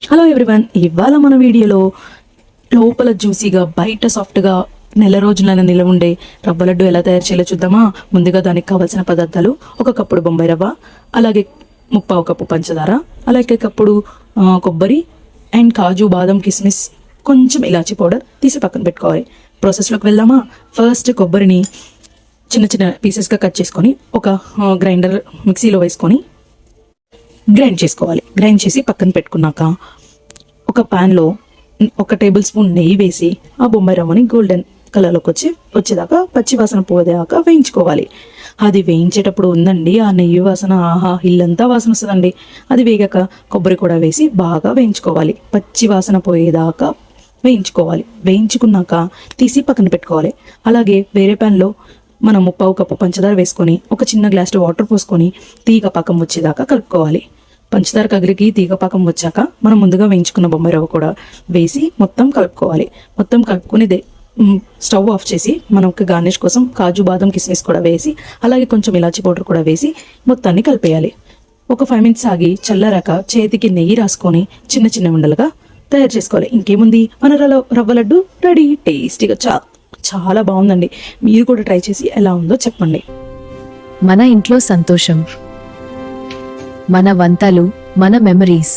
Hello everyone, ఇవాళ మన వీడియోలో లోపల జ్యూసీగా బయట సాఫ్ట్గా నెల రోజులైన నిలవ ఉండే రవ్వ లడ్డు ఎలా తయారు చేయాలో చూద్దామా. ముందుగా దానికి కావాల్సిన పదార్థాలు: ఒక కప్పుడు బొంబాయి రవ్వ, అలాగే ముప్పావు కప్పు పంచదార, అలాగే కప్పుడు కొబ్బరి అండ్ కాజు, బాదం, కిస్మిస్, కొంచెం ఇలాచీ పౌడర్ తీసి పక్కన పెట్టుకోవాలి. ప్రాసెస్లోకి వెళ్దామా. ఫస్ట్ కొబ్బరిని చిన్న చిన్న పీసెస్గా కట్ చేసుకొని ఒక గ్రైండర్ మిక్సీలో వేసుకొని గ్రైండ్ చేసుకోవాలి. గ్రైండ్ చేసి పక్కన పెట్టుకున్నాక ఒక ప్యాన్లో 1 టేబుల్ స్పూన్ నెయ్యి వేసి ఆ బొంబాయి రవ్వని గోల్డెన్ కలర్లోకి వచ్చేదాకా పచ్చి వాసన పోయేదాకా వేయించుకోవాలి. అది వేయించేటప్పుడు ఉందండి ఆ నెయ్యి వాసన, ఆహా, ఇల్లంతా వాసన వస్తుందండి. అది వేగాక కొబ్బరి కూడా వేసి బాగా వేయించుకోవాలి. పచ్చి వాసన పోయేదాకా వేయించుకోవాలి. వేయించుకున్నాక తీసి పక్కన పెట్టుకోవాలి. అలాగే వేరే ప్యాన్లో మనం ముప్పావు కప్పు పంచదార వేసుకొని ఒక చిన్న గ్లాస్లో వాటర్ పోసుకొని తీగ పాకం వచ్చేదాకా కలుపుకోవాలి. పంచదార కగిలికి తీగ పాకం వచ్చాక మనం ముందుగా వేయించుకున్న బొంబాయి రవ్వ కూడా వేసి మొత్తం కలుపుకోవాలి. మొత్తం కలుపుకొని స్టవ్ ఆఫ్ చేసి మనకు గార్నిష్ కోసం కాజు, బాదం, కిస్మిస్ కూడా వేసి అలాగే కొంచెం ఇలాచీ పౌడర్ కూడా వేసి మొత్తాన్ని కలిపేయాలి. ఒక 5 మినిట్స్ ఆగి చల్లారాక చేతికి నెయ్యి రాసుకొని చిన్న చిన్న ఉండలుగా తయారు చేసుకోవాలి. ఇంకేముంది, మన రవ్వ లడ్డు రెడీ. టేస్టీగా చాలా బాగుందండి. మీరు కూడా ట్రై చేసి ఎలా ఉందో చెప్పండి. మన ఇంట్లో సంతోషం, మన వంటలు, మన మెమరీస్.